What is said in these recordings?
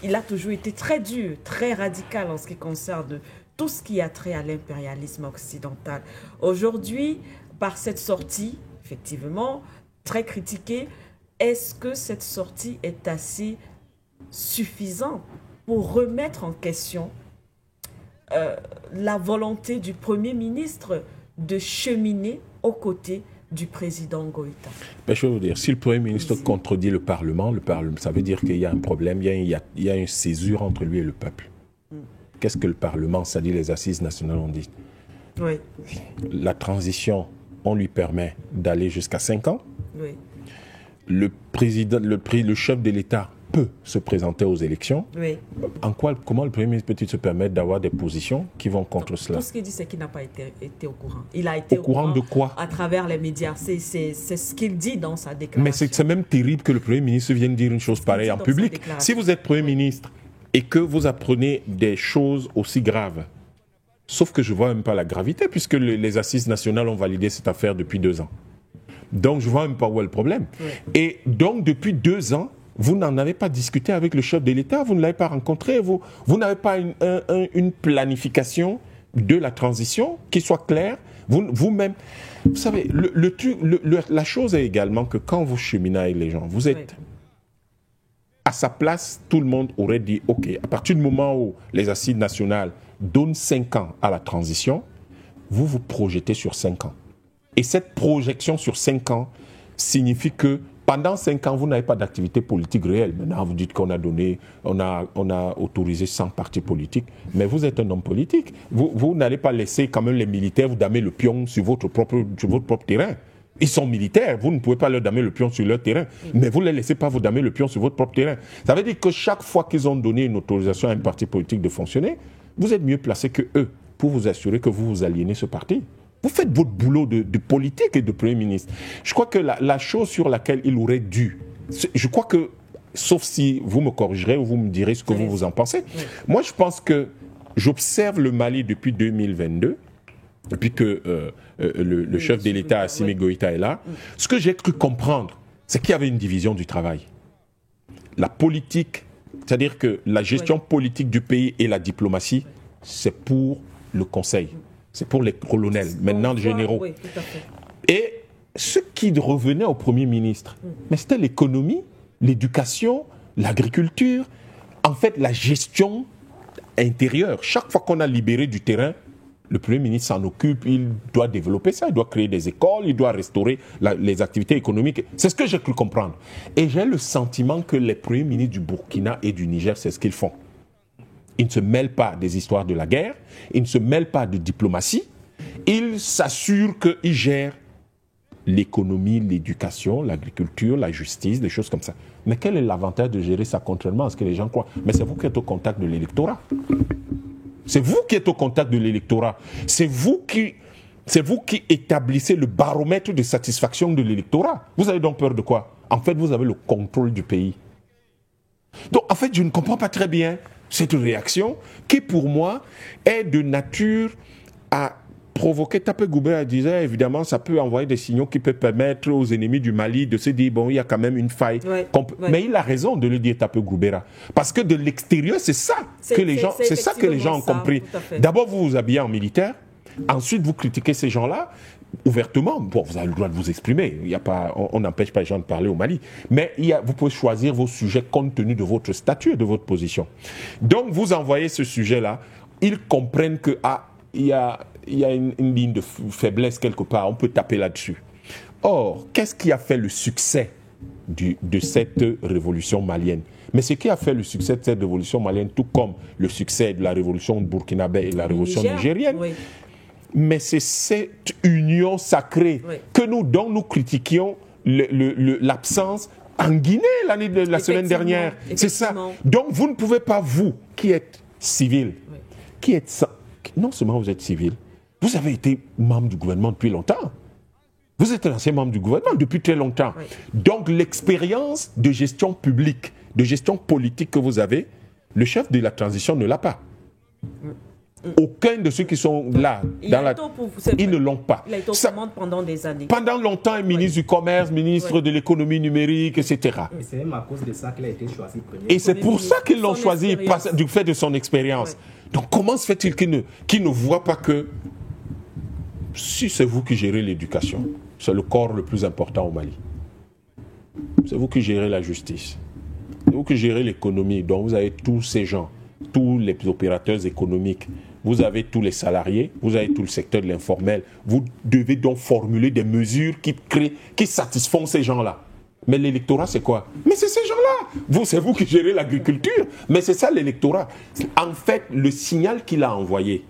Il a toujours été très dur, très radical en ce qui concerne tout ce qui a trait à l'impérialisme occidental. Aujourd'hui, par cette sortie, effectivement, très critiquée, est-ce que cette sortie est assez suffisante pour remettre en question la volonté du Premier ministre de cheminer aux côtés du président Goïta? Ben, je vais vous dire, si le Premier ministre contredit le Parlement, ça veut dire qu'il y a un problème, il y a une césure entre lui et le peuple. Qu'est-ce que le Parlement, c'est-à-dire les assises nationales, ont dit? Oui. La transition, on lui permet d'aller jusqu'à 5 ans. Oui. Le chef de l'État peut se présenter aux élections. Oui. Comment le Premier ministre peut-il se permettre d'avoir des positions qui vont contre cela? Tout ce qu'il dit, c'est qu'il n'a pas été au courant. Il a été au courant de quoi? À travers les médias. C'est ce qu'il dit dans sa déclaration. Mais c'est même terrible que le Premier ministre vienne dire une chose pareille en public. Si vous êtes Premier ministre et que vous apprenez des choses aussi graves, sauf que je ne vois même pas la gravité, puisque les assises nationales ont validé cette affaire depuis 2 ans. Donc je ne vois même pas où est le problème. Oui. Et donc depuis 2 ans, vous n'en avez pas discuté avec le chef de l'État, vous ne l'avez pas rencontré, vous n'avez pas une planification de la transition qui soit claire. Vous-même, vous savez, la chose est également que quand vous cheminez avec les gens, vous êtes à sa place, tout le monde aurait dit, OK, à partir du moment où les assises nationales donnent 5 ans à la transition, vous vous projetez sur 5 ans. Et cette projection sur 5 ans signifie que pendant 5 ans, vous n'avez pas d'activité politique réelle. Maintenant, vous dites qu'on a autorisé 100 partis politiques, mais vous êtes un homme politique. Vous n'allez pas laisser quand même les militaires vous damer le pion sur votre propre terrain. Ils sont militaires, vous ne pouvez pas leur damer le pion sur leur terrain, mais vous ne les laissez pas vous damer le pion sur votre propre terrain. Ça veut dire que chaque fois qu'ils ont donné une autorisation à un parti politique de fonctionner, vous êtes mieux placé que eux pour vous assurer que vous vous aliénez ce parti. Vous faites votre boulot de politique et de Premier ministre. Je crois que la chose sur laquelle il aurait dû, je crois que, sauf si vous me corrigerez ou vous me direz ce que vous en pensez, moi je pense que j'observe le Mali depuis 2022, depuis que le chef de l'État, Assimi Goïta, est là. Ce que j'ai cru comprendre, c'est qu'il y avait une division du travail. La politique, c'est-à-dire que la gestion politique du pays et la diplomatie, c'est pour le Conseil. C'est pour les colonels, maintenant les généraux. Oui, tout à fait. Et ce qui revenait au Premier ministre, mais c'était l'économie, l'éducation, l'agriculture, en fait la gestion intérieure. Chaque fois qu'on a libéré du terrain, le Premier ministre s'en occupe, il doit développer ça, il doit créer des écoles, il doit restaurer les activités économiques. C'est ce que j'ai cru comprendre. Et j'ai le sentiment que les premiers ministres du Burkina et du Niger, c'est ce qu'ils font. Ils ne se mêlent pas des histoires de la guerre, ils ne se mêlent pas de diplomatie, ils s'assurent qu'ils gèrent l'économie, l'éducation, l'agriculture, la justice, des choses comme ça. Mais quel est l'avantage de gérer ça contrairement à ce que les gens croient? Mais c'est vous qui êtes au contact de l'électorat. C'est vous qui êtes au contact de l'électorat. C'est vous qui établissez le baromètre de satisfaction de l'électorat. Vous avez donc peur de quoi? En fait, vous avez le contrôle du pays. Donc, en fait, je ne comprends pas très bien cette réaction qui, pour moi, est de nature à provoquer. Tapé Goubert disait, évidemment, ça peut envoyer des signaux qui peuvent permettre aux ennemis du Mali de se dire, bon, il y a quand même une faille. Mais il a raison de le dire, Tapé Goubert. Parce que de l'extérieur, c'est ça que les gens ont compris. D'abord, vous vous habillez en militaire. Ensuite, vous critiquez ces gens-là ouvertement. Bon, vous avez le droit de vous exprimer. On n'empêche pas les gens de parler au Mali. Mais vous pouvez choisir vos sujets compte tenu de votre statut et de votre position. Donc, vous envoyez ce sujet-là. Ils comprennent que il y a une ligne de faiblesse quelque part. On peut taper là-dessus. Or, qu'est-ce qui a fait le succès de cette révolution malienne? Mais ce qui a fait le succès de cette révolution malienne, tout comme le succès de la révolution burkinabé et de la révolution nigérienne, mais c'est cette union sacrée dont nous critiquions l'absence en Guinée la semaine dernière. C'est ça. Donc vous ne pouvez pas, vous qui êtes civil, non seulement vous êtes civil, vous avez été membre du gouvernement depuis longtemps. Vous êtes un ancien membre du gouvernement depuis très longtemps. Donc l'expérience de gestion publique, de gestion politique que vous avez, le chef de la transition ne l'a pas. Aucun de ceux qui sont là, ils ne l'ont pas. Il a été aux commandes pendant des années. Pendant longtemps, un ministre du Commerce, ministre de l'économie numérique, etc. Et c'est même à cause de ça qu'il a été choisi premier. Et c'est pour ça qu'ils l'ont choisi, du fait de son expérience. Donc comment se fait-il qu'il ne voit pas que si c'est vous qui gérez l'éducation, c'est le corps le plus important au Mali. C'est vous qui gérez la justice. C'est vous qui gérez l'économie. Donc vous avez tous ces gens, tous les opérateurs économiques. Vous avez tous les salariés, vous avez tout le secteur de l'informel. Vous devez donc formuler des mesures qui satisfont ces gens-là. Mais l'électorat, c'est quoi? Mais c'est ces gens-là. C'est vous qui gérez l'agriculture. Mais c'est ça l'électorat. En fait, le signal qu'il a envoyé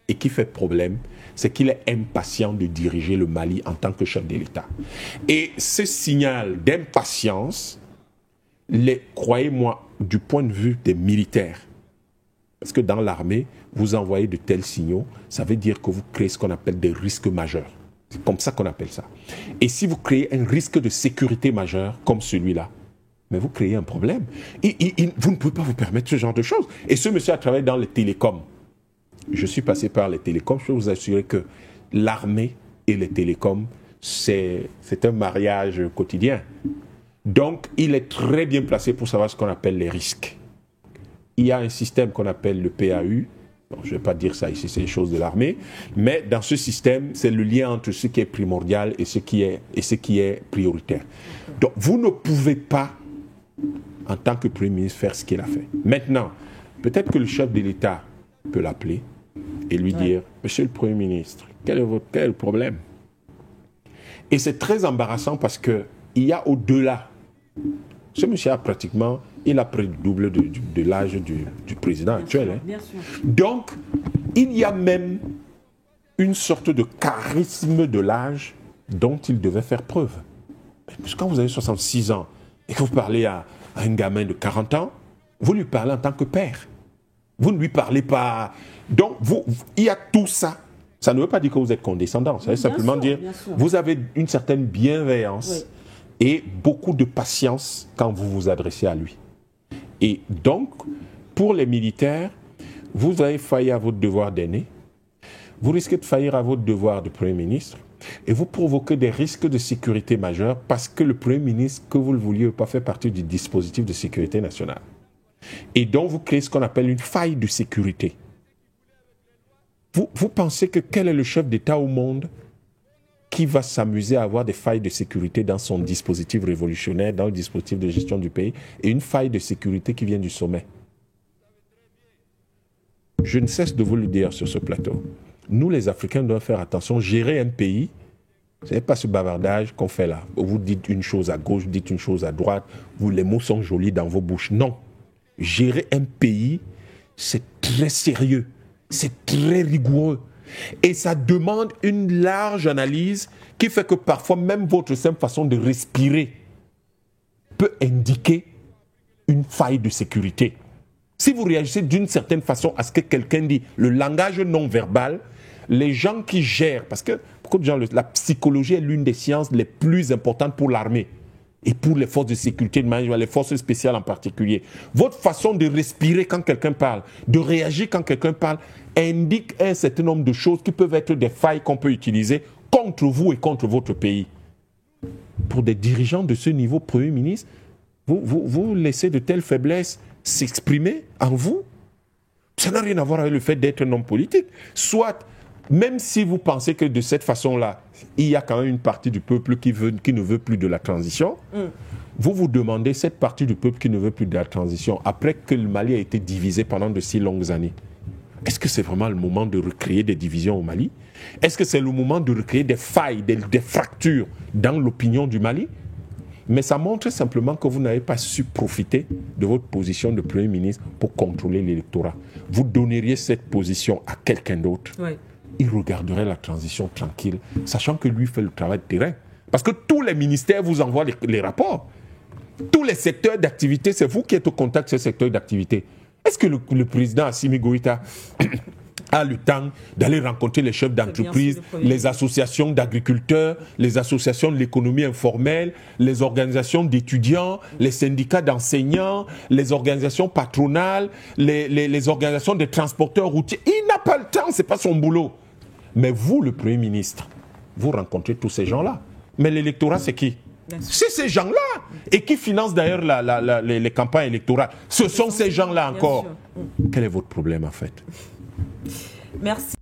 et qui fait problème, c'est qu'il est impatient de diriger le Mali en tant que chef de l'État. Et ce signal d'impatience, croyez-moi, du point de vue des militaires, parce que dans l'armée, vous envoyez de tels signaux, ça veut dire que vous créez ce qu'on appelle des risques majeurs. C'est comme ça qu'on appelle ça. Et si vous créez un risque de sécurité majeur comme celui-là, mais vous créez un problème. Vous ne pouvez pas vous permettre ce genre de choses. Et ce monsieur a travaillé dans les télécoms. Je suis passé par les télécoms. Je peux vous assurer que l'armée et les télécoms, c'est un mariage quotidien. Donc, il est très bien placé pour savoir ce qu'on appelle les risques. Il y a un système qu'on appelle le PAU. Bon, je ne vais pas dire ça ici, c'est les choses de l'armée. Mais dans ce système, c'est le lien entre ce qui est primordial et ce qui est prioritaire. Donc, vous ne pouvez pas, en tant que Premier ministre, faire ce qu'il a fait. Maintenant, peut-être que le chef de l'État peut l'appeler et lui dire « Monsieur le Premier ministre, quel est le problème ?» Et c'est très embarrassant parce qu'il y a au-delà. Ce monsieur a pratiquement, il a près du double de l'âge du président actuel. Bien sûr. Donc, il y a même une sorte de charisme de l'âge dont il devait faire preuve. Parce que quand vous avez 66 ans et que vous parlez à un gamin de 40 ans, vous lui parlez en tant que père. Vous ne lui parlez pas... Donc, il y a tout ça. Ça ne veut pas dire que vous êtes condescendant. Ça veut simplement dire que vous avez une certaine bienveillance et beaucoup de patience quand vous vous adressez à lui. Et donc, pour les militaires, vous avez failli à votre devoir d'aîné, vous risquez de faillir à votre devoir de Premier ministre, et vous provoquez des risques de sécurité majeurs parce que le Premier ministre, que vous le vouliez ou pas, fait partie du dispositif de sécurité nationale. Et donc, vous créez ce qu'on appelle une faille de sécurité. Vous pensez que quel est le chef d'État au monde qui va s'amuser à avoir des failles de sécurité dans son dispositif révolutionnaire, dans le dispositif de gestion du pays, et une faille de sécurité qui vient du sommet? Je ne cesse de vous le dire sur ce plateau. Nous, les Africains, devons faire attention. Gérer un pays, ce n'est pas ce bavardage qu'on fait là. Vous dites une chose à gauche, vous dites une chose à droite, les mots sont jolis dans vos bouches. Non. Gérer un pays, c'est très sérieux, c'est très rigoureux. Et ça demande une large analyse qui fait que parfois même votre simple façon de respirer peut indiquer une faille de sécurité. Si vous réagissez d'une certaine façon à ce que quelqu'un dit, le langage non verbal, les gens qui gèrent, parce que beaucoup de gens, la psychologie est l'une des sciences les plus importantes pour l'armée et pour les forces de sécurité, les forces spéciales en particulier. Votre façon de respirer quand quelqu'un parle, de réagir quand quelqu'un parle, indique un certain nombre de choses qui peuvent être des failles qu'on peut utiliser contre vous et contre votre pays. Pour des dirigeants de ce niveau, Premier ministre, vous laissez de telles faiblesses s'exprimer en vous. Ça n'a rien à voir avec le fait d'être un homme politique. Soit, même si vous pensez que de cette façon-là, il y a quand même une partie du peuple qui ne veut plus de la transition, vous vous demandez, cette partie du peuple qui ne veut plus de la transition, après que le Mali a été divisé pendant de si longues années, est-ce que c'est vraiment le moment de recréer des divisions au Mali? Est-ce que c'est le moment de recréer des failles, des fractures dans l'opinion du Mali? Mais ça montre simplement que vous n'avez pas su profiter de votre position de Premier ministre pour contrôler l'électorat. Vous donneriez cette position à quelqu'un d'autre. Oui. Il regarderait la transition tranquille, sachant que lui fait le travail de terrain. Parce que tous les ministères vous envoient les rapports. Tous les secteurs d'activité, c'est vous qui êtes au contact de ces secteurs d'activité. Est-ce que le président Assimi Goïta a le temps d'aller rencontrer les chefs d'entreprise, les associations d'agriculteurs, les associations de l'économie informelle, les organisations d'étudiants, les syndicats d'enseignants, les organisations patronales, les organisations des transporteurs routiers? Il n'a pas le ce n'est pas son boulot. Mais vous, le Premier ministre, vous rencontrez tous ces gens-là. Mais l'électorat, c'est qui? C'est ces gens-là. Et qui financent d'ailleurs les campagnes électorales. Ce sont ces gens-là encore. Quel est votre problème en fait? Merci.